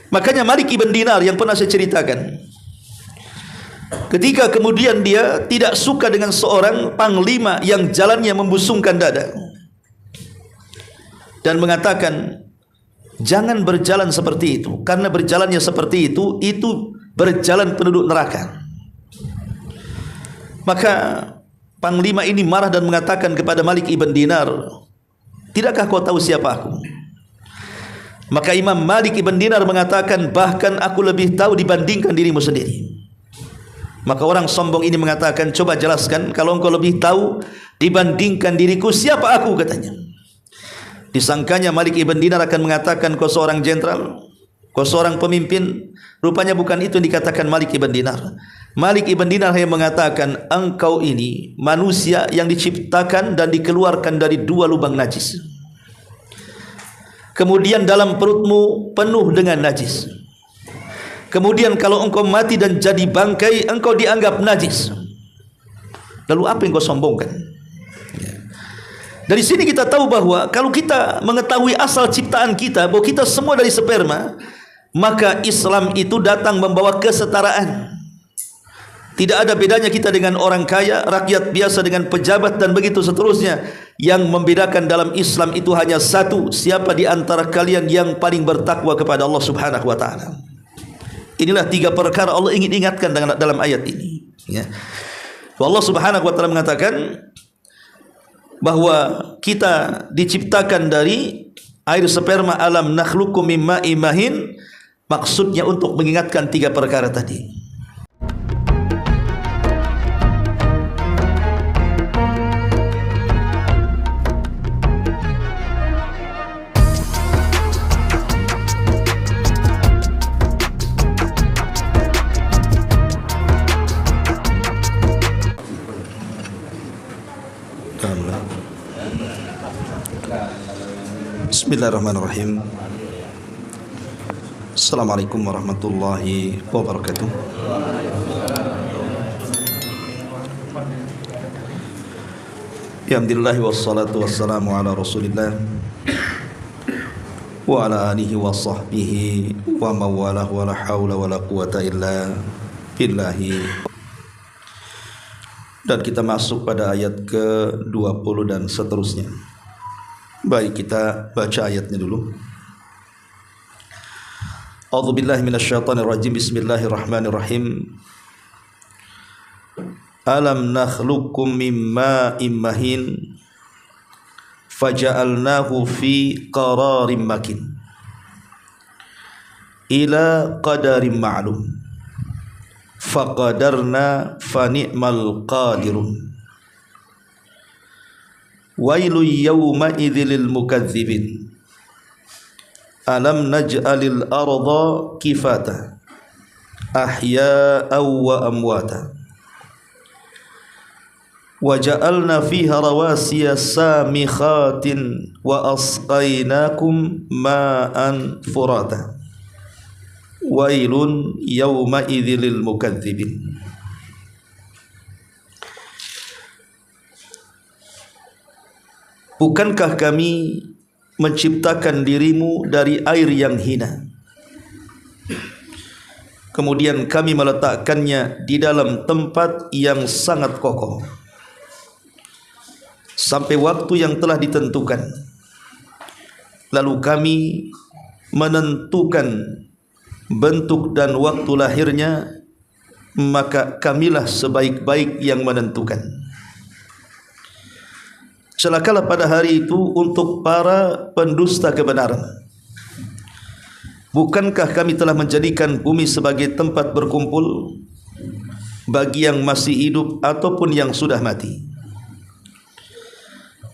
Makanya Malik ibn Dinar yang pernah saya ceritakan, ketika kemudian dia tidak suka dengan seorang panglima yang jalannya membusungkan dada, dan mengatakan, jangan berjalan seperti itu, karena berjalannya seperti itu berjalan penduduk neraka. Maka panglima ini marah dan mengatakan kepada Malik ibn Dinar, tidakkah kau tahu siapa aku? Maka Imam Malik ibn Dinar mengatakan, bahkan aku lebih tahu dibandingkan dirimu sendiri. Maka orang sombong ini mengatakan, coba jelaskan, kalau engkau lebih tahu dibandingkan diriku, siapa aku, katanya. Disangkanya Malik ibn Dinar akan mengatakan, kau seorang jenderal, kau seorang pemimpin. Rupanya bukan itu yang dikatakan Malik ibn Dinar. Malik ibn Dinar hanya mengatakan, engkau ini manusia yang diciptakan dan dikeluarkan dari dua lubang najis. Kemudian dalam perutmu penuh dengan najis. Kemudian kalau engkau mati dan jadi bangkai, engkau dianggap najis. Lalu apa yang kau sombongkan? Dari sini kita tahu bahwa kalau kita mengetahui asal ciptaan kita, bahwa kita semua dari sperma, maka Islam itu datang membawa kesetaraan. Tidak ada bedanya kita dengan orang kaya, rakyat biasa dengan pejabat, dan begitu seterusnya. Yang membedakan dalam Islam itu hanya satu, siapa di antara kalian yang paling bertakwa kepada Allah Subhanahu wa taala. Inilah tiga perkara Allah ingin ingatkan dalam ayat ini, ya. Allah Subhanahu wa taala mengatakan bahwa kita diciptakan dari air sperma, alam nakhluqum mim ma'in mahin, maksudnya untuk mengingatkan tiga perkara tadi. Bismillahirrahmanirrahim. Assalamualaikum warahmatullahi wabarakatuh. Alhamdulillah wassalatu wassalamu ala Rasulillah wa ala alihi wa sahbihi wa mawalah wa la hawla wa la quwata illa billahi. Dan kita masuk pada ayat ke-20 dan seterusnya. Baik, kita baca ayatnya dulu. A'udzubillahi minasyaitonirrajim. Bismillahirrahmanirrahim. Alam nakhluqkum mim ma'in mahin faja'alnahu fi qararin makin ila qadarin ma'lum faqadarna fa ni'mal qadirun. Wailu yawma idzil mukadzibin. Alam naj'alil arda kifata ahya'aw wa amwata wa ja'alna fiha rawasiya samikhatin wa asqainakum ma'an furata. Wailun yawma idzil mukadzibin. Bukankah kami menciptakan dirimu dari air yang hina, kemudian kami meletakkannya di dalam tempat yang sangat kokoh sampai waktu yang telah ditentukan. Lalu kami menentukan bentuk dan waktu lahirnya, maka kamilah sebaik-baik yang menentukan. Celakalah pada hari itu untuk para pendusta kebenaran. Bukankah kami telah menjadikan bumi sebagai tempat berkumpul bagi yang masih hidup ataupun yang sudah mati?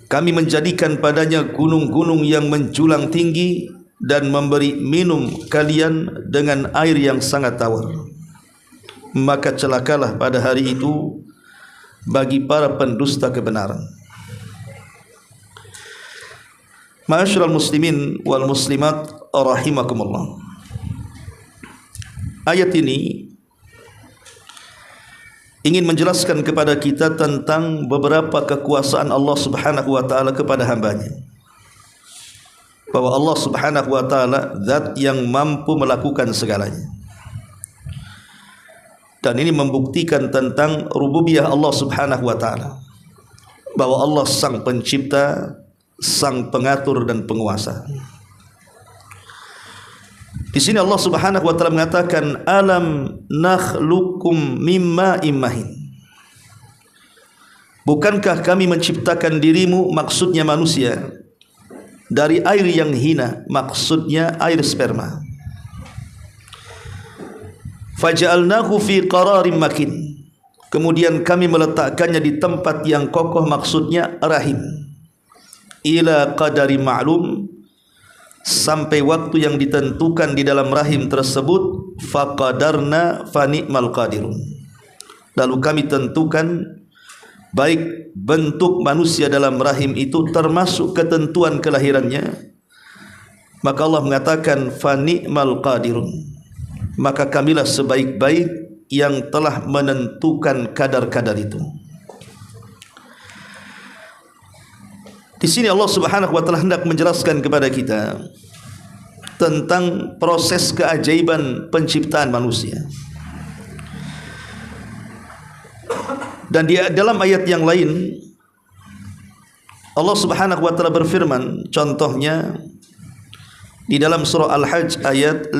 Kami menjadikan padanya gunung-gunung yang menjulang tinggi dan memberi minum kalian dengan air yang sangat tawar. Maka celakalah pada hari itu bagi para pendusta kebenaran. Ma'asyiral muslimin wal muslimat rahimakumullah. Ayat ini ingin menjelaskan kepada kita tentang beberapa kekuasaan Allah Subhanahu wa taala kepada hambanya. bahwa Allah Subhanahu wa taala zat yang mampu melakukan segalanya. Dan ini membuktikan tentang rububiyah Allah Subhanahu wa taala, bahwa Allah sang pencipta, sang pengatur dan penguasa. Di sini Allah Subhanahu wa taala mengatakan, alam nakhluqukum mimma immahin. Bukankah kami menciptakan dirimu, maksudnya manusia, dari air yang hina, maksudnya air sperma. Faja'alnahu fi qararim makin. Kemudian kami meletakkannya di tempat yang kokoh, maksudnya rahim. Ila qadari ma'lum, sampai waktu yang ditentukan di dalam rahim tersebut. Faqadarna fani'mal qadirun. Lalu kami tentukan baik bentuk manusia dalam rahim itu termasuk ketentuan kelahirannya. Maka Allah mengatakan fani'mal qadirun, maka kamilah sebaik-baik yang telah menentukan kadar-kadar itu. Di sini Allah Subhanahu wa taala hendak menjelaskan kepada kita tentang proses keajaiban penciptaan manusia. Dan di dalam ayat yang lain Allah Subhanahu wa taala berfirman, contohnya di dalam surah Al-Hajj ayat 5.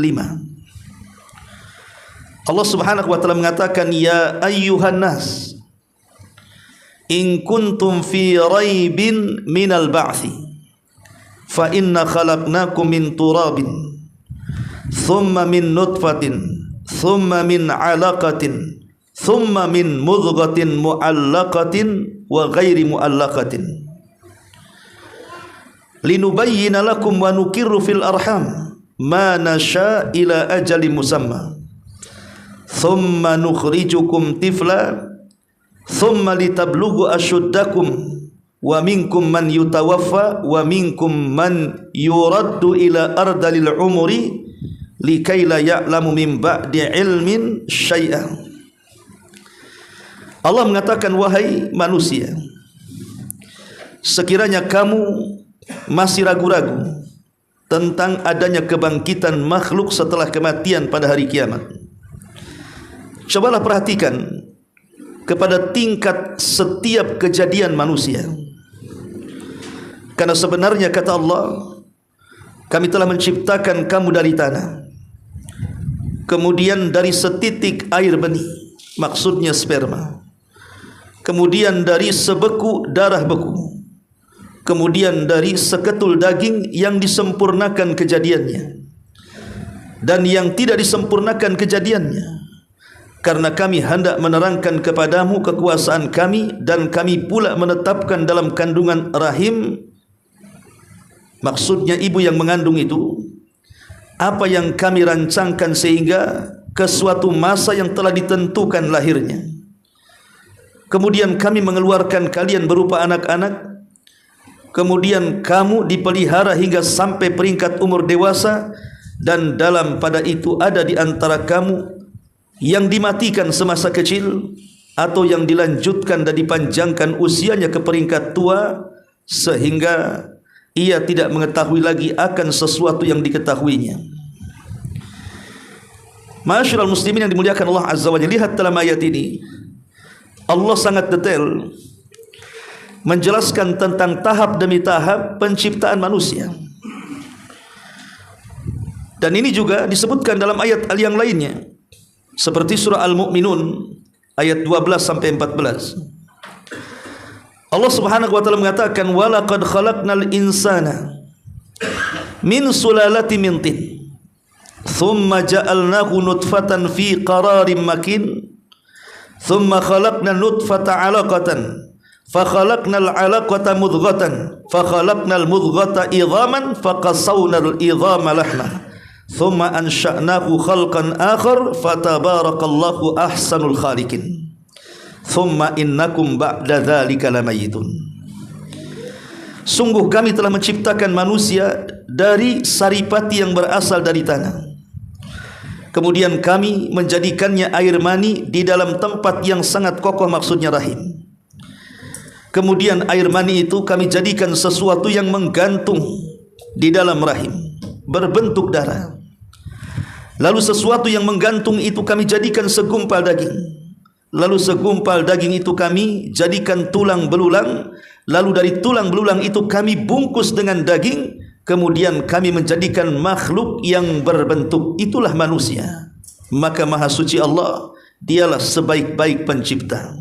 Allah Subhanahu wa taala mengatakan, ya ayyuhan nas in kuntum fi raibin minal ba'thi fa inna khalaqnakum min turabin thumma min nutfatin thumma min 'alaqatin thumma min mudghatin mu'allaqatin wa ghairi mu'allaqatin linubayyina lakum wa nukirru fil arham ma nasha ila ajalin musamma thumma nukhrijukum tifla thumma litablughu ashuddakum wa minkum man yutawaffa wa minkum man yuraddu ila ardalil umuri likai la ya'lamu min ba'di ilmin syai'an. Allah mengatakan, wahai manusia, sekiranya kamu masih ragu-ragu tentang adanya kebangkitan makhluk setelah kematian pada hari kiamat, cobalah perhatikan kepada tingkat setiap kejadian manusia. Karena sebenarnya kata Allah, kami telah menciptakan kamu dari tanah, kemudian dari setitik air benih, maksudnya sperma, kemudian dari sebeku darah beku, kemudian dari seketul daging yang disempurnakan kejadiannya dan yang tidak disempurnakan kejadiannya, karena kami hendak menerangkan kepadamu kekuasaan kami, dan kami pula menetapkan dalam kandungan rahim, maksudnya ibu yang mengandung itu, apa yang kami rancangkan sehingga ke suatu masa yang telah ditentukan lahirnya. Kemudian kami mengeluarkan kalian berupa anak-anak, kemudian kamu dipelihara hingga sampai peringkat umur dewasa, dan dalam pada itu ada di antara kamu yang dimatikan semasa kecil, atau yang dilanjutkan dan dipanjangkan usianya ke peringkat tua, sehingga ia tidak mengetahui lagi akan sesuatu yang diketahuinya. Ma'asyiral muslimin yang dimuliakan Allah Azza wa Jalla, lihat dalam ayat ini Allah sangat detail menjelaskan tentang tahap demi tahap penciptaan manusia. Dan ini juga disebutkan dalam ayat yang lainnya, seperti surah Al-Mu'minun ayat 12 sampai 14. Allah Subhanahu wa taala mengatakan, wa laqad khalaqnal insana min sulalatin min tin thumma ja'alnahu nutfatan fi qararin makin thumma khalaqna nutfata 'alaqatan fa khalaqnal 'alaqata mudghatan fa khalaqnal mudghata idhaman fa qasawnal idhama lahma thumma ansha'nahu khalqan akhar fatabarakallahu ahsanul khaliqin thumma innakum ba'da dzalika lamayitun. Sungguh kami telah menciptakan manusia dari saripati yang berasal dari tanah, kemudian kami menjadikannya air mani di dalam tempat yang sangat kokoh, maksudnya rahim. Kemudian air mani itu kami jadikan sesuatu yang menggantung di dalam rahim berbentuk darah. Lalu sesuatu yang menggantung itu kami jadikan segumpal daging. Lalu segumpal daging itu kami jadikan tulang belulang. Lalu dari tulang belulang itu kami bungkus dengan daging. Kemudian kami menjadikan makhluk yang berbentuk. Itulah manusia. Maka Maha Suci Allah, Dialah sebaik-baik pencipta.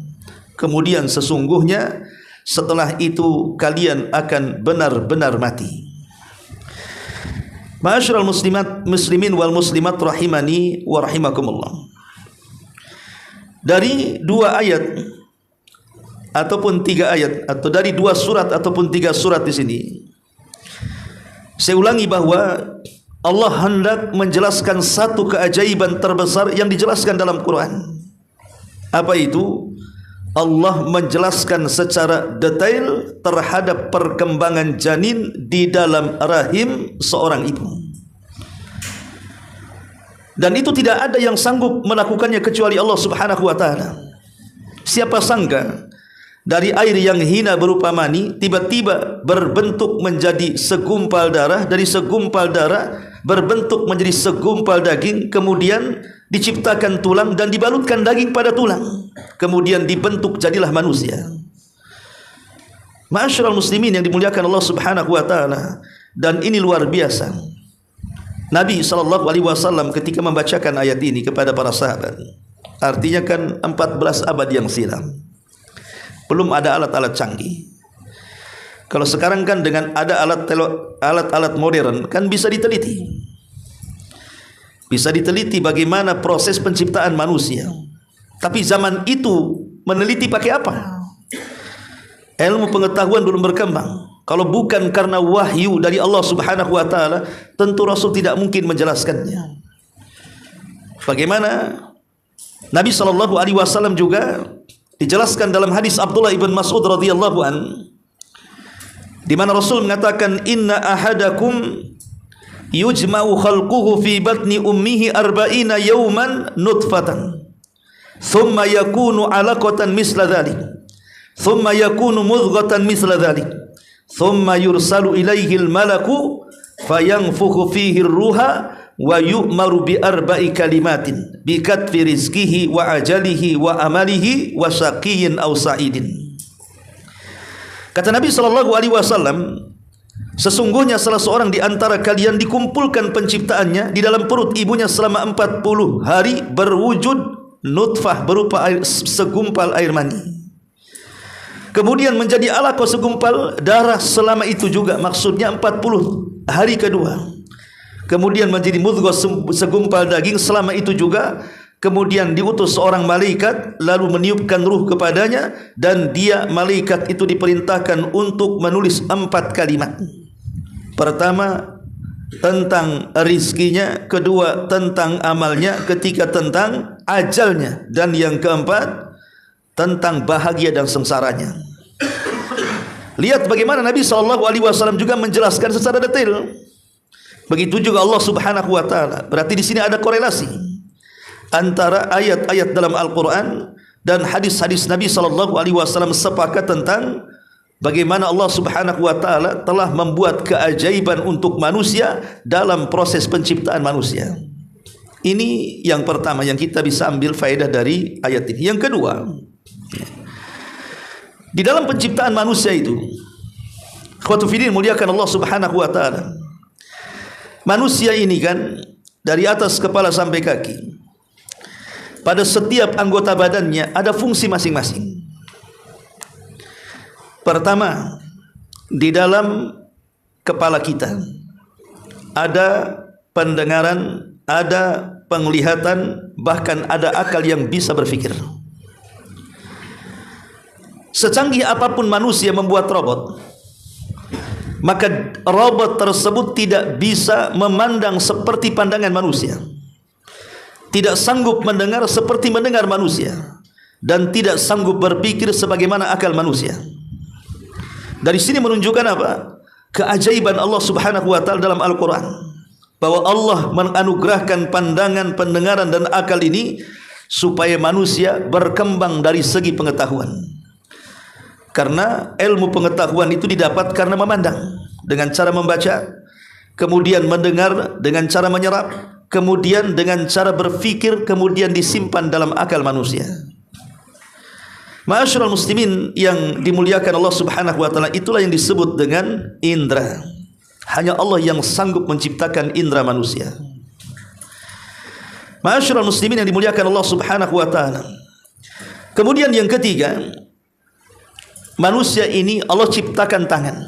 Kemudian sesungguhnya setelah itu kalian akan benar-benar mati. Ma'asyiral muslimin wal muslimat rahimani wa rahimakumullah. Dari dua ayat ataupun tiga ayat, atau dari dua surat ataupun tiga surat di sini, saya ulangi bahwa Allah hendak menjelaskan satu keajaiban terbesar yang dijelaskan dalam Quran. Apa itu? Allah menjelaskan secara detail terhadap perkembangan janin di dalam rahim seorang ibu. Dan itu tidak ada yang sanggup melakukannya kecuali Allah Subhanahu wa taala. Siapa sangka dari air yang hina berupa mani tiba-tiba berbentuk menjadi segumpal darah, dari segumpal darah berbentuk menjadi segumpal daging, kemudian diciptakan tulang dan dibalutkan daging pada tulang, kemudian dibentuk jadilah manusia. Ma'asyiral muslimin yang dimuliakan Allah Subhanahu wa taala, dan ini luar biasa. Nabi SAW ketika membacakan ayat ini kepada para sahabat, artinya kan 14 abad yang silam, belum ada alat-alat canggih. Kalau sekarang kan dengan ada alat-alat modern kan bisa diteliti. Bisa diteliti bagaimana proses penciptaan manusia. Tapi zaman itu meneliti pakai apa? Ilmu pengetahuan belum berkembang. Kalau bukan karena wahyu dari Allah Subhanahu wa taala, tentu Rasul tidak mungkin menjelaskannya. Bagaimana Nabi SAW juga dijelaskan dalam hadis Abdullah ibn Mas'ud radhiyallahu an, di mana Rasul mengatakan, inna ahadakum yujma'u khalquhu fi batni ummihi arba'ina yawman nutfatan thumma yakunu 'alaqatan misla dhalik thumma yakunu mudghatan misla dhalik thumma yursalu ilaihi al-malaku fayanfukhu fihi ar-ruha wa yu'maru bi arba'i kalimatin bi katfi rizqihi wa ajalihi wa amalihi wa syaqiyyin aw sa'idin. Kata Nabi SAW, sesungguhnya salah seorang di antara kalian dikumpulkan penciptaannya di dalam perut ibunya selama 40 hari berwujud nutfah berupa segumpal air mani. Kemudian menjadi alaqah segumpal darah selama itu juga, maksudnya 40 hari kedua. Kemudian menjadi mudghah segumpal daging selama itu juga. Kemudian diutus seorang malaikat lalu meniupkan ruh kepadanya, dan dia malaikat itu diperintahkan untuk menulis 4 kalimat. Pertama tentang rizkinya, kedua tentang amalnya, ketiga tentang ajalnya, dan yang keempat tentang bahagia dan sengsaranya. Lihat bagaimana Nabi SAW juga menjelaskan secara detail. Begitu juga Allah Subhanahu wa taala. Berarti di sini ada korelasi antara ayat-ayat dalam Al-Quran dan hadis-hadis Nabi SAW sepakat tentang bagaimana Allah Subhanahu wa taala telah membuat keajaiban untuk manusia dalam proses penciptaan manusia. Ini yang pertama yang kita bisa ambil faedah dari ayat ini. Yang kedua, di dalam penciptaan manusia itu, ikhwatu fillah muliakan Allah Subhanahu wa taala, manusia ini kan dari atas kepala sampai kaki, pada setiap anggota badannya ada fungsi masing-masing. Pertama, di dalam kepala kita ada pendengaran, ada penglihatan, bahkan ada akal yang bisa berpikir. Secanggih apapun manusia membuat robot, maka robot tersebut tidak bisa memandang seperti pandangan manusia, tidak sanggup mendengar seperti mendengar manusia, dan tidak sanggup berpikir sebagaimana akal manusia. Dari sini menunjukkan apa? Keajaiban Allah Subhanahu wa taala dalam Al-Quran, bahwa Allah menganugerahkan pandangan, pendengaran, dan akal ini supaya manusia berkembang dari segi pengetahuan. Karena ilmu pengetahuan itu didapat karena memandang dengan cara membaca, kemudian mendengar dengan cara menyerap, kemudian dengan cara berfikir, kemudian disimpan dalam akal manusia. Ma'asyiral muslimin yang dimuliakan Allah Subhanahu wa taala, itulah yang disebut dengan indra. Hanya Allah yang sanggup menciptakan indra manusia. Ma'asyiral muslimin yang dimuliakan Allah Subhanahu wa taala. Kemudian yang ketiga, manusia ini Allah ciptakan tangan.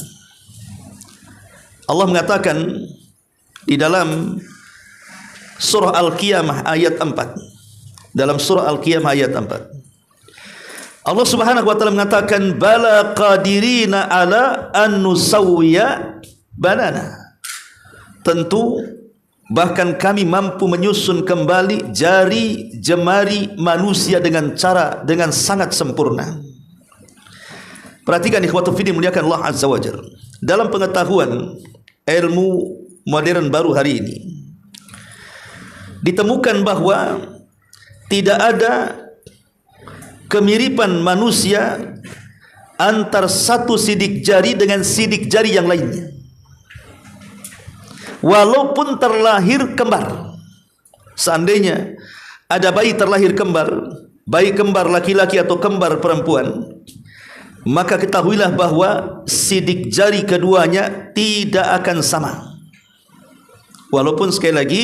Allah mengatakan di dalam surah Al-Qiyamah ayat 4. Dalam surah Al-Qiyamah ayat 4. Allah Subhanahu wa taala mengatakan bala qadirina ala an nusawwiya banana. Tentu bahkan kami mampu menyusun kembali jari jemari manusia dengan sangat sempurna. Perhatikan ikhwatu fillah muliakan Allah Azza wa Jalla. Dalam pengetahuan ilmu modern baru hari ini ditemukan bahwa tidak ada kemiripan manusia antar satu sidik jari dengan sidik jari yang lainnya, walaupun terlahir kembar. Seandainya ada bayi terlahir kembar, bayi kembar laki-laki atau kembar perempuan, maka ketahuilah bahwa sidik jari keduanya tidak akan sama. Walaupun sekali lagi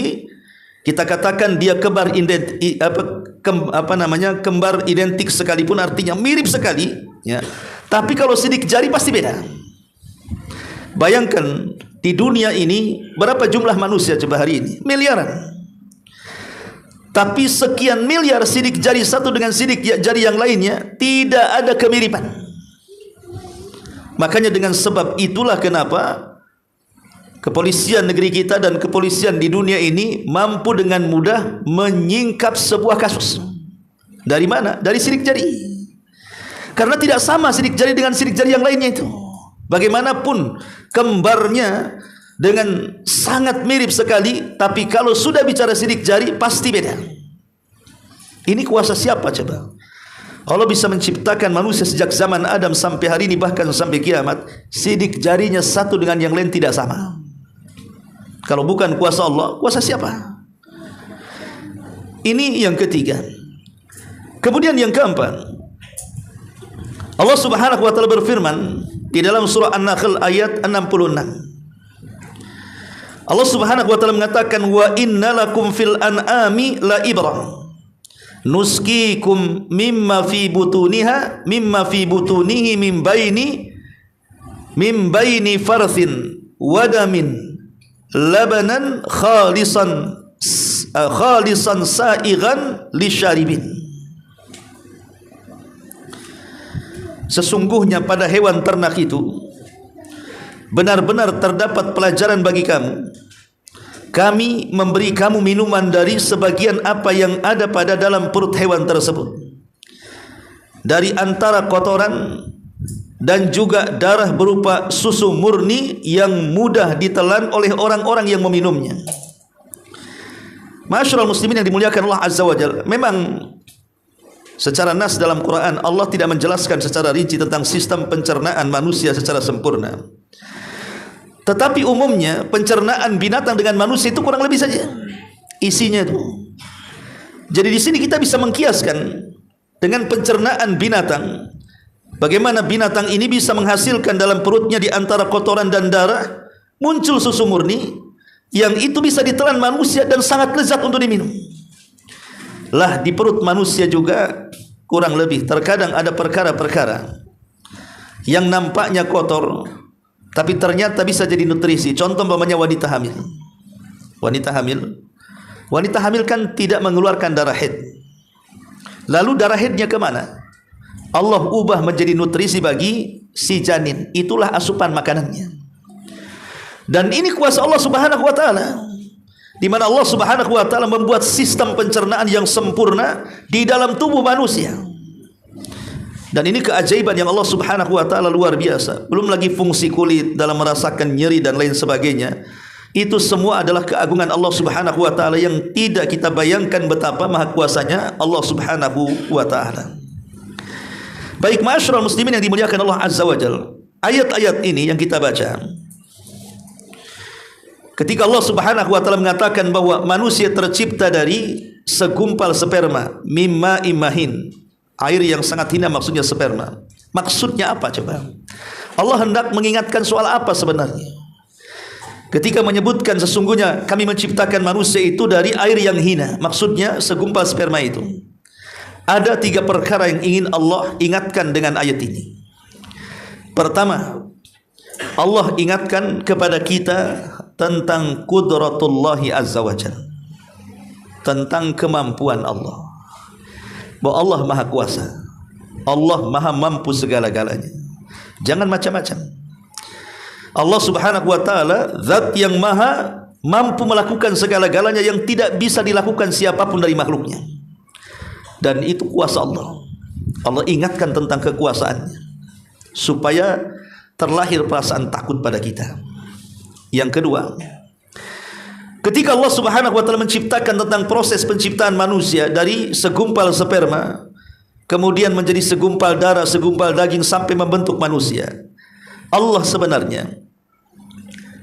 kita katakan dia kembar kembar identik sekalipun, artinya mirip sekali, ya. Tapi kalau sidik jari pasti beda. Bayangkan di dunia ini berapa jumlah manusia coba hari ini? Miliaran. Tapi sekian miliar sidik jari satu dengan sidik jari yang lainnya tidak ada kemiripan. Makanya dengan sebab itulah kenapa kepolisian negeri kita dan kepolisian di dunia ini mampu dengan mudah menyingkap sebuah kasus. Dari mana? Dari sidik jari. Karena tidak sama sidik jari dengan sidik jari yang lainnya itu. Bagaimanapun kembarnya dengan sangat mirip sekali, tapi kalau sudah bicara sidik jari pasti beda. Ini kuasa siapa coba? Allah bisa menciptakan manusia sejak zaman Adam sampai hari ini, bahkan sampai kiamat, sidik jarinya satu dengan yang lain tidak sama. Kalau bukan kuasa Allah, kuasa siapa? Ini yang ketiga. Kemudian yang keempat, Allah Subhanahu wa taala berfirman di dalam surah An-Nahl ayat 66. Allah Subhanahu wa taala mengatakan wa innalakum fil an'ami la ibrah nuskikum mimma fi butunihi min baini farthin wadamin labanan khalisan sa'igan lisyaribin. Sesungguhnya pada hewan ternak itu benar-benar terdapat pelajaran bagi kamu. Kami memberi kamu minuman dari sebagian apa yang ada pada dalam perut hewan tersebut, dari antara kotoran dan juga darah berupa susu murni yang mudah ditelan oleh orang-orang yang meminumnya. Ma'asyiral muslimin yang dimuliakan Allah Azza wa Jalla, memang secara nas dalam Quran Allah tidak menjelaskan secara rinci tentang sistem pencernaan manusia secara sempurna. Tetapi umumnya pencernaan binatang dengan manusia itu kurang lebih saja isinya itu. Jadi di sini kita bisa mengkiaskan dengan pencernaan binatang, bagaimana binatang ini bisa menghasilkan dalam perutnya di antara kotoran dan darah muncul susu murni yang itu bisa ditelan manusia dan sangat lezat untuk diminum. Lah di perut manusia juga kurang lebih terkadang ada perkara-perkara yang nampaknya kotor tapi ternyata bisa jadi nutrisi. Contoh umpamanya wanita hamil. Wanita hamil kan tidak mengeluarkan darah haid. Lalu darah haidnya kemana? Allah ubah menjadi nutrisi bagi si janin. Itulah asupan makanannya. Dan ini kuasa Allah Subhanahu wa taala, di mana Allah Subhanahu wa taala membuat sistem pencernaan yang sempurna di dalam tubuh manusia. Dan ini keajaiban yang Allah Subhanahu wa taala luar biasa. Belum lagi fungsi kulit dalam merasakan nyeri dan lain sebagainya. Itu semua adalah keagungan Allah Subhanahu wa taala yang tidak kita bayangkan betapa maha kuasanya Allah Subhanahu wa taala. Baik ma'asyiral muslimin yang dimuliakan Allah Azza wa Jalla, ayat-ayat ini yang kita baca Ketika Allah Subhanahu wa taala mengatakan bahwa manusia tercipta dari segumpal sperma, mimma imahin, air yang sangat hina, maksudnya sperma. Maksudnya apa coba? Allah hendak mengingatkan soal apa sebenarnya? Ketika menyebutkan sesungguhnya kami menciptakan manusia itu dari air yang hina, maksudnya segumpal sperma itu. Ada 3 perkara yang ingin Allah ingatkan dengan ayat ini. Pertama, Allah ingatkan kepada kita tentang qudratullahi azza wa jalla, tentang kemampuan Allah, bahwa Allah maha kuasa, Allah maha mampu segala-galanya. Jangan macam-macam. Allah Subhanahu wa taala zat yang maha mampu melakukan segala-galanya yang tidak bisa dilakukan siapapun dari makhluknya. Dan itu kuasa Allah. Allah ingatkan tentang kekuasaannya supaya terlahir perasaan takut pada kita. Yang kedua, ketika Allah Subhanahu wa taala menciptakan tentang proses penciptaan manusia dari segumpal sperma, kemudian menjadi segumpal darah, segumpal daging sampai membentuk manusia, Allah sebenarnya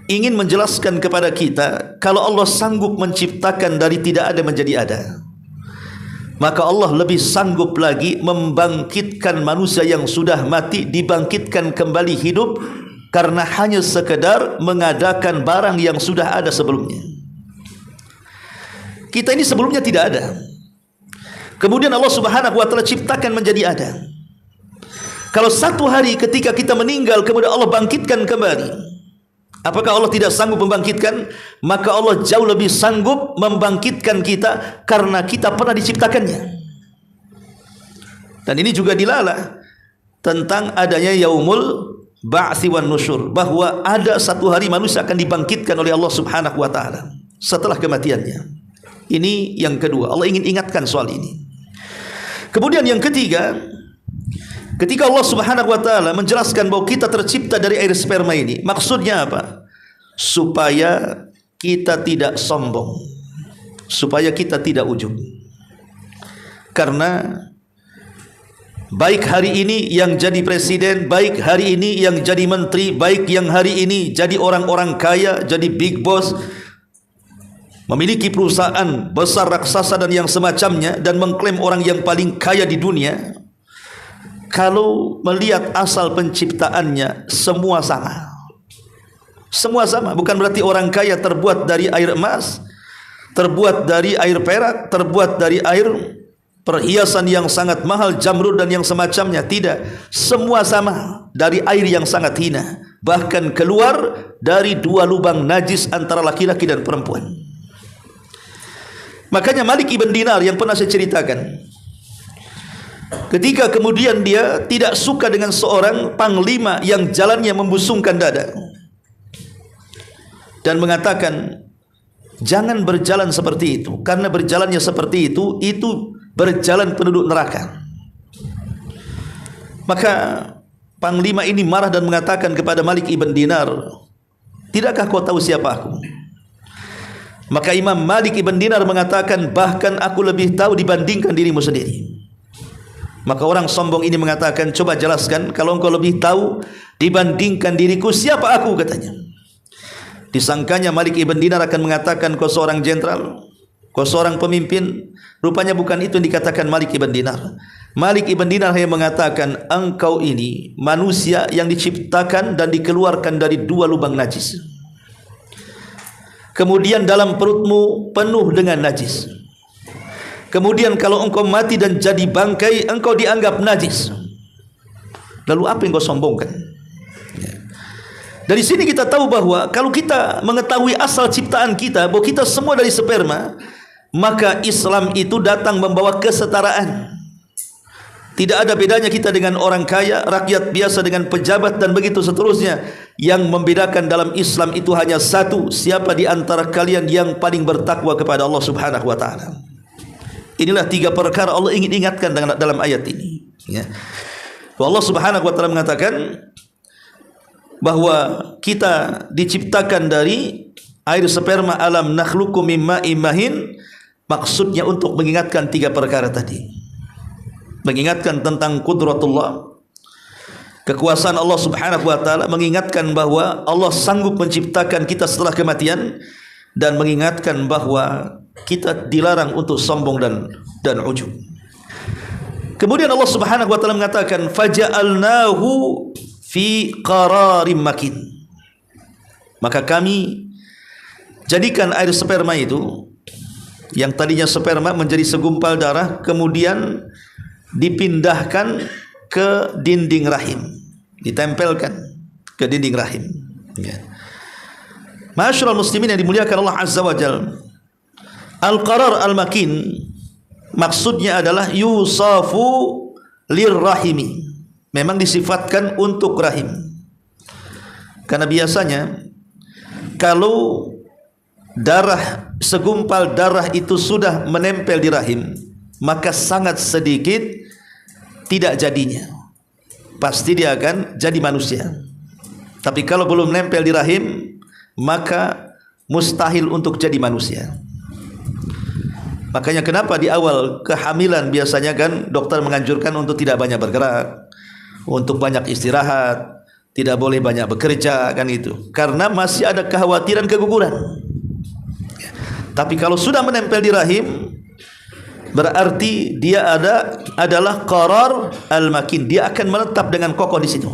ingin menjelaskan kepada kita kalau Allah sanggup menciptakan dari tidak ada menjadi ada, maka Allah lebih sanggup lagi membangkitkan manusia yang sudah mati, dibangkitkan kembali hidup karena hanya sekedar mengadakan barang yang sudah ada sebelumnya. Kita ini sebelumnya tidak ada, kemudian Allah Subhanahu wa taala ciptakan menjadi ada. Kalau satu hari ketika kita meninggal kemudian Allah bangkitkan kembali, apakah Allah tidak sanggup membangkitkan? Maka Allah jauh lebih sanggup membangkitkan kita karena kita pernah diciptakannya. Dan ini juga dilalah tentang adanya yaumul ba'tsi wan nusyur, bahwa ada satu hari manusia akan dibangkitkan oleh Allah Subhanahu wa taala setelah kematiannya. Ini yang kedua, Allah ingin ingatkan soal ini. Kemudian yang ketiga, ketika Allah Subhanahu wa taala menjelaskan bahwa kita tercipta dari air sperma ini, maksudnya apa? Supaya kita tidak sombong, supaya kita tidak ujub. Karena baik hari ini yang jadi presiden, baik hari ini yang jadi menteri, baik yang hari ini jadi orang-orang kaya, jadi big boss, memiliki perusahaan besar raksasa dan yang semacamnya, dan mengklaim orang yang paling kaya di dunia, kalau melihat asal penciptaannya semua sama. Semua sama, bukan berarti orang kaya terbuat dari air emas, terbuat dari air perak, terbuat dari air perhiasan yang sangat mahal, jamrud dan yang semacamnya. Tidak, semua sama dari air yang sangat hina, bahkan keluar dari 2 lubang najis antara laki-laki dan perempuan. Makanya Malik ibn Dinar yang pernah saya ceritakan, ketika kemudian dia tidak suka dengan seorang panglima yang jalannya membusungkan dada, dan mengatakan jangan berjalan seperti itu, karena berjalannya seperti itu berjalan penduduk neraka. Maka panglima ini marah dan mengatakan kepada Malik ibn Dinar, tidakkah kau tahu siapa aku? Maka Imam Malik ibn Dinar mengatakan, bahkan aku lebih tahu dibandingkan dirimu sendiri. Maka orang sombong ini mengatakan, coba jelaskan, kalau engkau lebih tahu dibandingkan diriku, siapa aku, katanya. Disangkanya Malik ibn Dinar akan mengatakan, kau seorang jenderal, kau seorang pemimpin. Rupanya bukan itu yang dikatakan Malik ibn Dinar. Malik ibn Dinar hanya mengatakan, engkau ini manusia yang diciptakan dan dikeluarkan dari 2 lubang najis. Kemudian dalam perutmu penuh dengan najis. Kemudian kalau engkau mati dan jadi bangkai, engkau dianggap najis. Lalu apa yang kau sombongkan? Dari sini kita tahu bahwa kalau kita mengetahui asal ciptaan kita, bahwa kita semua dari sperma, maka Islam itu datang membawa kesetaraan. Tidak ada bedanya kita dengan orang kaya, rakyat biasa dengan pejabat, dan begitu seterusnya. Yang membedakan dalam Islam itu hanya satu, siapa di antara kalian yang paling bertakwa kepada Allah Subhanahu wa taala. Inilah 3 perkara Allah ingin ingatkan dalam ayat ini, ya. Allah Subhanahu wa taala mengatakan bahwa kita diciptakan dari air sperma, alam nakhluqu mimma imahin, maksudnya untuk mengingatkan 3 perkara tadi. Mengingatkan tentang qudratullah, kekuasaan Allah Subhanahu wa taala, mengingatkan bahwa Allah sanggup menciptakan kita setelah kematian, dan mengingatkan bahwa kita dilarang untuk sombong dan ujub. Kemudian Allah Subhanahu wa taala mengatakan faja'alnahu fi qararim makin. Maka kami jadikan air sperma itu, yang tadinya sperma menjadi segumpal darah, kemudian dipindahkan ke dinding rahim, ditempelkan ke dinding rahim. Ya. Ma'asyiral muslimin yang dimuliakan Allah Azza wa Jalla, al-qarar al-makin maksudnya adalah yusafu lirrahimi, memang disifatkan untuk rahim. Karena biasanya kalau darah, segumpal darah itu sudah menempel di rahim, maka sangat sedikit tidak jadinya. Pasti dia akan jadi manusia. Tapi kalau belum nempel di rahim, maka mustahil untuk jadi manusia. Makanya kenapa di awal kehamilan biasanya kan dokter menganjurkan untuk tidak banyak bergerak, untuk banyak istirahat, tidak boleh banyak bekerja, kan itu. Karena masih ada kekhawatiran keguguran. Tapi kalau sudah menempel di rahim, berarti dia adalah qarar al-makin. Dia akan menetap dengan kokoh di situ.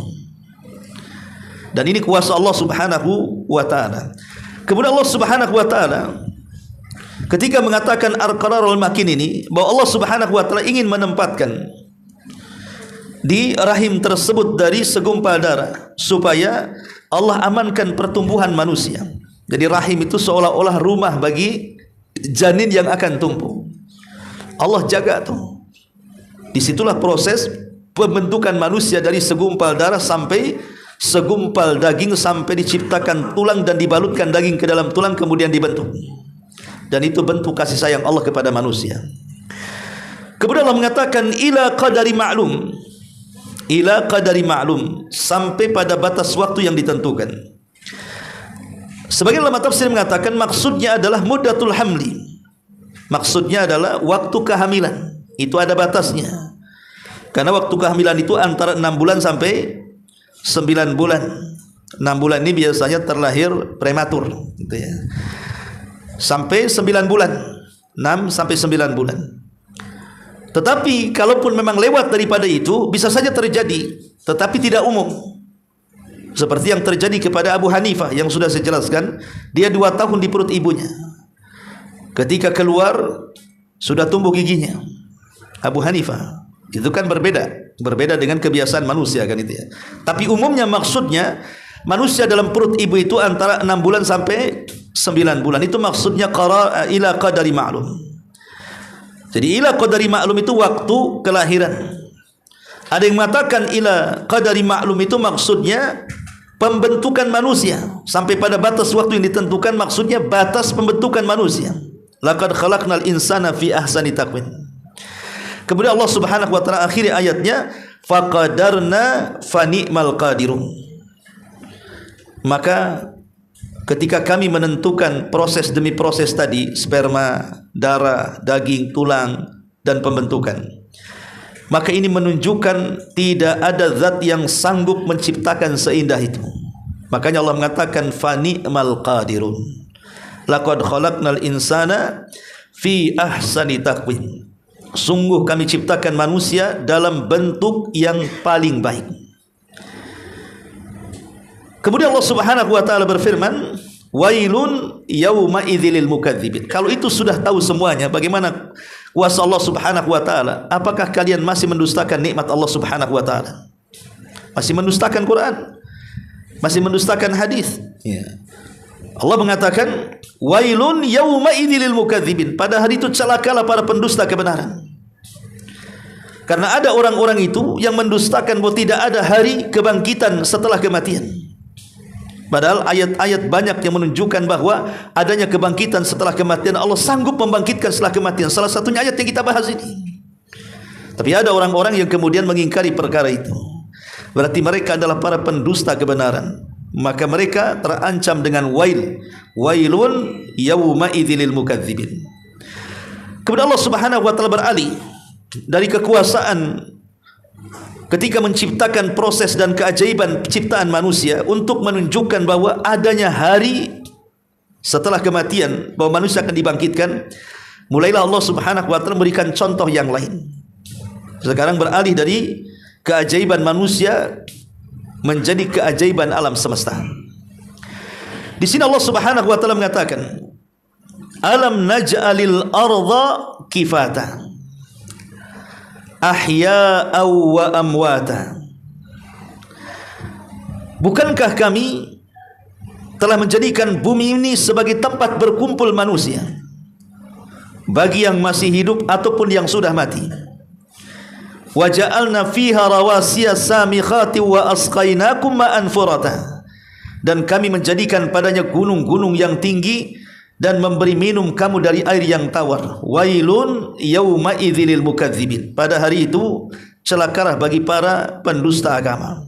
Dan ini kuasa Allah Subhanahu wa taala. Kemudian Allah Subhanahu wa taala ketika mengatakan al-qarar al-makin ini, bahwa Allah Subhanahu wa taala ingin menempatkan di rahim tersebut dari segumpal darah, supaya Allah amankan pertumbuhan manusia. Jadi rahim itu seolah-olah rumah bagi janin yang akan tumbuh. Allah jaga tuh. Disitulah proses pembentukan manusia dari segumpal darah sampai segumpal daging, sampai diciptakan tulang dan dibalutkan daging ke dalam tulang, kemudian dibentuk. Dan itu bentuk kasih sayang Allah kepada manusia. Kemudian Allah mengatakan ila qadari ma'lum, ila qadari ma'lum, sampai pada batas waktu yang ditentukan. Sebagian ulama tafsir mengatakan maksudnya adalah muddatul hamli, maksudnya adalah waktu kehamilan. Itu ada batasnya. Karena waktu kehamilan itu antara 6 bulan sampai 9 bulan. 6 bulan ini biasanya terlahir prematur, gitu ya. Sampai 9 bulan. 6 sampai 9 bulan. Tetapi kalaupun memang lewat daripada itu, bisa saja terjadi, tetapi tidak umum. Seperti yang terjadi kepada Abu Hanifah yang sudah saya jelaskan, dia 2 tahun di perut ibunya. Ketika keluar sudah tumbuh giginya. Abu Hanifah itu kan berbeda dengan kebiasaan manusia, kan itu ya. Tapi umumnya maksudnya manusia dalam perut ibu itu antara 6 bulan sampai 9 bulan. Itu maksudnya ila qadari ma'lum. Jadi ila qadari ma'lum itu waktu kelahiran. Ada yang mengatakan ila qadari ma'lum itu maksudnya pembentukan manusia sampai pada batas waktu yang ditentukan, maksudnya batas pembentukan manusia. Laqad khalaqnal insana fi ahsani taqwim. Kemudian Allah Subhanahu wa taala akhiri ayatnya faqadarna fa ni'mal qadirun. Maka ketika kami menentukan proses demi proses tadi, sperma, darah, daging, tulang, dan pembentukan, maka ini menunjukkan tidak ada zat yang sanggup menciptakan seindah itu. Makanya Allah mengatakan fa ni'mal qadirun. Laqad khalaqnal insana fi ahsani taqwim. Sungguh kami ciptakan manusia dalam bentuk yang paling baik. Kemudian Allah Subhanahu wa taala berfirman, wailun yauma idzil mukadzibin. Kalau itu sudah tahu semuanya, bagaimana kuasa Allah Subhanahu wa taala? Apakah kalian masih mendustakan nikmat Allah Subhanahu wa taala? Masih mendustakan Quran? Masih mendustakan hadis? Ya. Allah mengatakan wailun yauma idzil mukadzibin. Pada hari itu celakalah para pendusta kebenaran. Karena ada orang-orang itu yang mendustakan bahwa tidak ada hari kebangkitan setelah kematian. Padahal ayat-ayat banyak yang menunjukkan bahwa adanya kebangkitan setelah kematian. Allah sanggup membangkitkan setelah kematian. Salah satunya ayat yang kita bahas ini. Tapi ada orang-orang yang kemudian mengingkari perkara itu. Berarti mereka adalah para pendusta kebenaran. Maka mereka terancam dengan wailun yauma idzil mukadzibin. Kemudian Allah Subhanahu wa taala beralih dari kekuasaan ketika menciptakan proses dan keajaiban ciptaan manusia untuk menunjukkan bahwa adanya hari setelah kematian, bahwa manusia akan dibangkitkan. Mulailah Allah Subhanahu wa taala memberikan contoh yang lain. Sekarang beralih dari keajaiban manusia menjadi keajaiban alam semesta. Di sini Allah Subhanahu wa taala mengatakan, alam naj'alil arda kifata ahya'aw wa amwata. Bukankah kami telah menjadikan bumi ini sebagai tempat berkumpul manusia, bagi yang masih hidup ataupun yang sudah mati. Wa ja'alna fiha rawasiya samikhati wa asqainakum ma'an furata. Dan kami menjadikan padanya gunung-gunung yang tinggi dan memberi minum kamu dari air yang tawar. Wailun yauma idzil mukadzibin. Pada hari itu celakalah bagi para pendusta agama.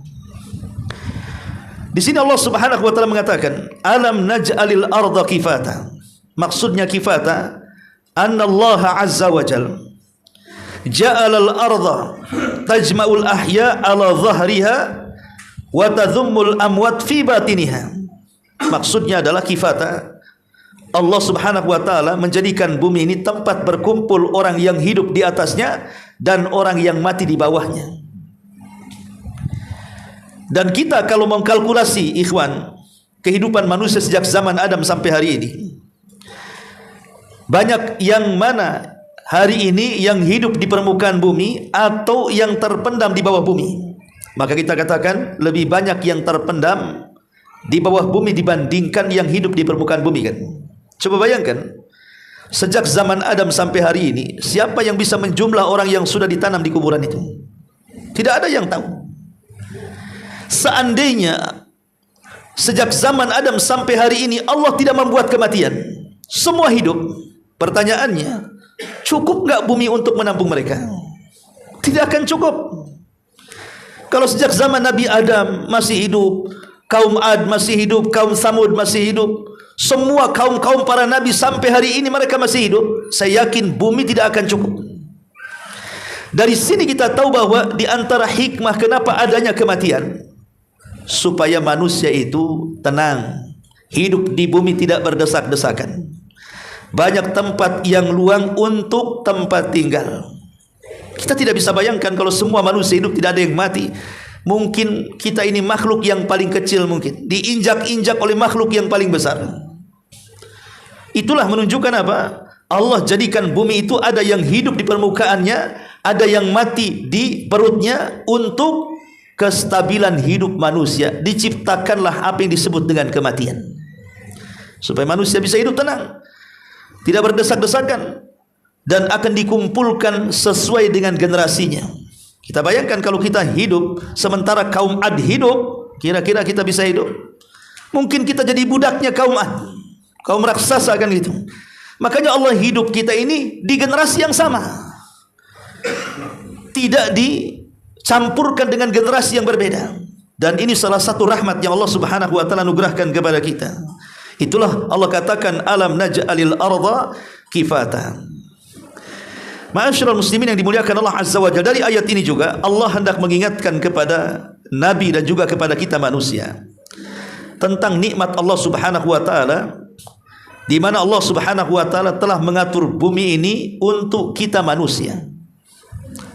Di sini Allah Subhanahu wa taala mengatakan, alam naj'alil arda kifata. Maksudnya kifata, anna Allah azza wa jalla ja'alal arda tajma'ul ahya ala dhahriha wa tadhummul amwat fi batiniha. Maksudnya adalah kifata, Allah Subhanahu wa taala menjadikan bumi ini tempat berkumpul orang yang hidup di atasnya dan orang yang mati di bawahnya. Dan kita kalau mengkalkulasi, ikhwan, kehidupan manusia sejak zaman Adam sampai hari ini, banyak yang mana hari ini yang hidup di permukaan bumi atau yang terpendam di bawah bumi? Maka kita katakan lebih banyak yang terpendam di bawah bumi dibandingkan yang hidup di permukaan bumi, kan? Coba bayangkan, sejak zaman Adam sampai hari ini, siapa yang bisa menjumlah orang yang sudah ditanam di kuburan itu? Tidak ada yang tahu. Seandainya sejak zaman Adam sampai hari ini Allah tidak membuat kematian, semua hidup, pertanyaannya, cukup nggak bumi untuk menampung mereka? Tidak akan cukup. Kalau sejak zaman Nabi Adam masih hidup, kaum Ad masih hidup, kaum Samud masih hidup, semua kaum-kaum para nabi sampai hari ini mereka masih hidup, saya yakin bumi tidak akan cukup. Dari sini kita tahu bahwa di antara hikmah kenapa adanya kematian, supaya manusia itu tenang, hidup di bumi tidak berdesak-desakan. Banyak tempat yang luang untuk tempat tinggal. Kita tidak bisa bayangkan kalau semua manusia hidup tidak ada yang mati. Mungkin kita ini makhluk yang paling kecil, mungkin diinjak-injak oleh makhluk yang paling besar. Itulah menunjukkan apa? Allah jadikan bumi itu ada yang hidup di permukaannya, ada yang mati di perutnya untuk kestabilan hidup manusia. Diciptakanlah apa yang disebut dengan kematian, supaya manusia bisa hidup tenang, tidak berdesak-desakan, dan akan dikumpulkan sesuai dengan generasinya. Kita bayangkan kalau kita hidup sementara kaum Ad hidup, kira-kira kita bisa hidup? Mungkin kita jadi budaknya kaum Ad, kaum raksasa, kan gitu. Makanya Allah hidup kita ini di generasi yang sama, tidak dicampurkan dengan generasi yang berbeda. Dan ini salah satu rahmat yang Allah Subhanahu wa taala anugerahkan kepada kita. Itulah Allah katakan, alam naj'alil arda kifata. Ma'asyiral muslimin yang dimuliakan Allah Azza wa Jalla, dari ayat ini juga Allah hendak mengingatkan kepada Nabi dan juga kepada kita manusia tentang nikmat Allah Subhanahu wa taala, di mana Allah Subhanahu wa taala telah mengatur bumi ini untuk kita manusia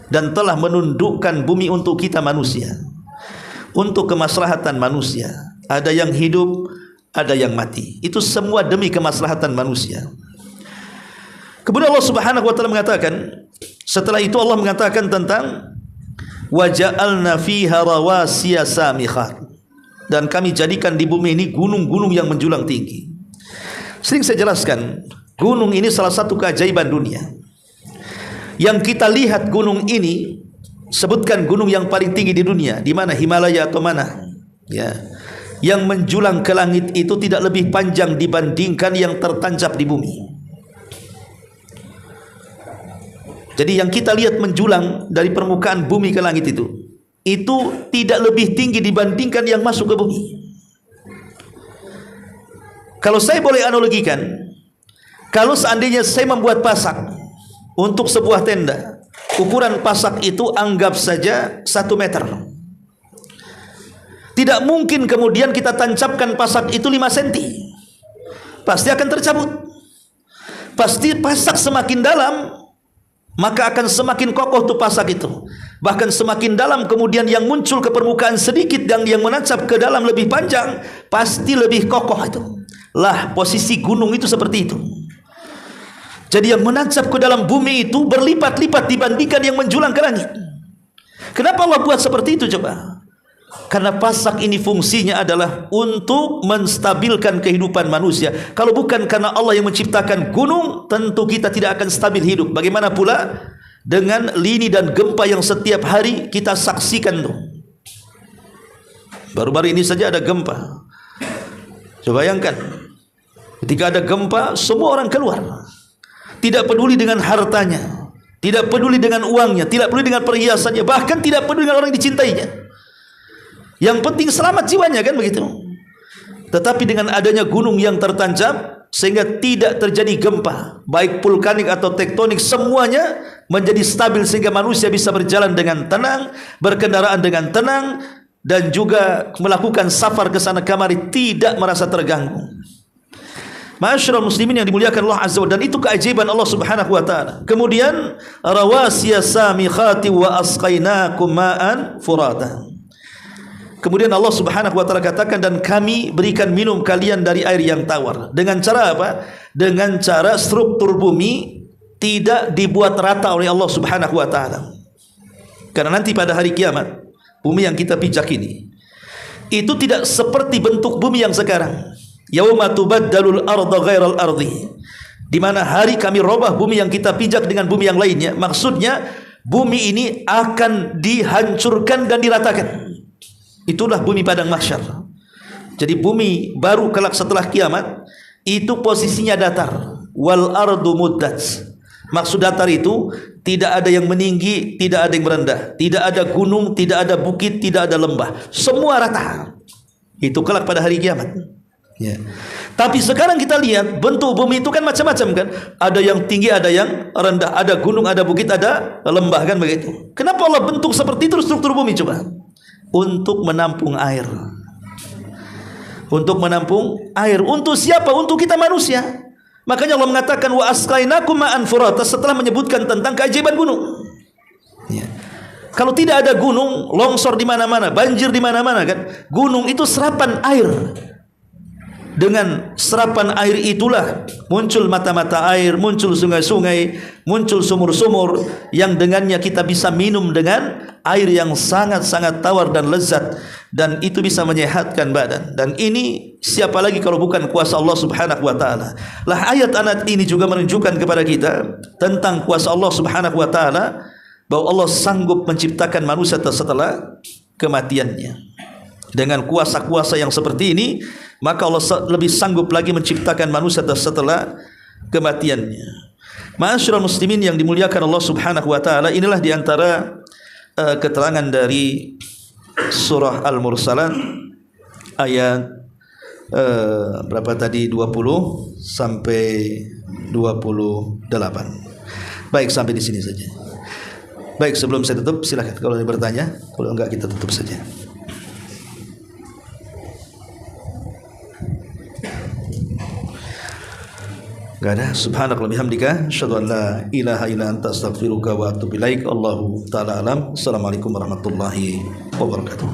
dan telah menundukkan bumi untuk kita manusia, untuk kemaslahatan manusia. Ada yang hidup, ada yang mati. Itu semua demi kemaslahatan manusia. Kemudian Allah Subhanahu wa taala mengatakan, setelah itu Allah mengatakan tentang wa ja'alna fiha rawasiya samikhat, dan kami jadikan di bumi ini gunung-gunung yang menjulang tinggi. Sering saya jelaskan, gunung ini salah satu keajaiban dunia. Yang kita lihat gunung ini, sebutkan gunung yang paling tinggi di dunia, di mana? Himalaya atau mana? Ya. Yang menjulang ke langit itu tidak lebih panjang dibandingkan yang tertancap di bumi. Jadi yang kita lihat menjulang dari permukaan bumi ke langit itu tidak lebih tinggi dibandingkan yang masuk ke bumi. Kalau saya boleh analogikan, kalau seandainya saya membuat pasak untuk sebuah tenda, ukuran pasak itu anggap saja 1 meter. Tidak mungkin kemudian kita tancapkan pasak itu 5 cm. Pasti akan tercabut. Pasti pasak semakin dalam, maka akan semakin kokoh tuh pasak itu. Bahkan semakin dalam kemudian yang muncul ke permukaan sedikit dan yang menancap ke dalam lebih panjang, pasti lebih kokoh itu. Lah posisi gunung itu seperti itu. Jadi yang menancap ke dalam bumi itu berlipat-lipat dibandingkan yang menjulang ke langit. Kenapa Allah buat seperti itu coba? Karena pasak ini fungsinya adalah untuk menstabilkan kehidupan manusia. Kalau bukan karena Allah yang menciptakan gunung, tentu kita tidak akan stabil hidup. Bagaimana pula dengan lini dan gempa yang setiap hari kita saksikan tuh. Baru-baru ini saja ada gempa. Coba bayangkan, ketika ada gempa, semua orang keluar. Tidak peduli dengan hartanya, tidak peduli dengan uangnya, tidak peduli dengan perhiasannya, bahkan tidak peduli dengan orang yang dicintainya. Yang penting selamat jiwanya, kan begitu. Tetapi dengan adanya gunung yang tertancap, sehingga tidak terjadi gempa, baik vulkanik atau tektonik, semuanya menjadi stabil sehingga manusia bisa berjalan dengan tenang, berkendaraan dengan tenang, dan juga melakukan safar ke sana kemari tidak merasa terganggu. Ma'asyiral muslimin yang dimuliakan Allah Azza wa Jalla, dan itu keajaiban Allah Subhanahu wa taala. Kemudian rawasiya samikhati wa asqainakum ma'an furata. Kemudian Allah Subhanahu wa taala katakan, dan kami berikan minum kalian dari air yang tawar. Dengan cara apa? Dengan cara struktur bumi tidak dibuat rata oleh Allah Subhanahu wa taala. Karena nanti pada hari kiamat, bumi yang kita pijak ini itu tidak seperti bentuk bumi yang sekarang. Yauma tubaddalul arda ghairal ardi, di mana hari kami robah bumi yang kita pijak dengan bumi yang lainnya. Maksudnya bumi ini akan dihancurkan dan diratakan. Itulah bumi padang mahsyar. Jadi bumi baru kelak setelah kiamat itu posisinya datar. Wal ardu muddat. Maksud datar itu tidak ada yang meninggi, tidak ada yang merendah, tidak ada gunung, tidak ada bukit, tidak ada lembah, semua rata. Itu kelak pada hari kiamat. Ya. Tapi sekarang kita lihat bentuk bumi itu kan macam-macam kan. Ada yang tinggi, ada yang rendah, ada gunung, ada bukit, ada lembah, kan begitu. Kenapa Allah bentuk seperti itu struktur bumi coba? Untuk menampung air. Untuk menampung air. Untuk siapa? Untuk kita manusia. Makanya Allah mengatakan wa asqainakum ma'an furata setelah menyebutkan tentang keajaiban gunung. Ya. Kalau tidak ada gunung, longsor di mana-mana, banjir di mana-mana kan. Gunung itu serapan air. Dengan serapan air itulah muncul mata-mata air, muncul sungai-sungai, muncul sumur-sumur yang dengannya kita bisa minum dengan air yang sangat-sangat tawar dan lezat, dan itu bisa menyehatkan badan. Dan ini siapa lagi kalau bukan kuasa Allah Subhanahu wa taala. Lah ayat-ayat ini juga menunjukkan kepada kita tentang kuasa Allah Subhanahu wa taala, bahwa Allah sanggup menciptakan manusia setelah kematiannya. Dengan kuasa-kuasa yang seperti ini, maka Allah lebih sanggup lagi menciptakan manusia setelah kematiannya. Ma'asyiral muslimin yang dimuliakan Allah Subhanahu wa taala, inilah diantara keterangan dari surah Al-Mursalat ayat berapa tadi, 20 sampai 28. Baik, sampai di sini saja. Baik, sebelum saya tutup silakan kalau ada bertanya, kalau enggak kita tutup saja. Gak ada. Subhanakallahumma bihamdika asyhadu an la ilaha illa anta astaghfiruka wa atubu ilaik. Allahu taala alam. Assalamualaikum warahmatullahi wabarakatuh.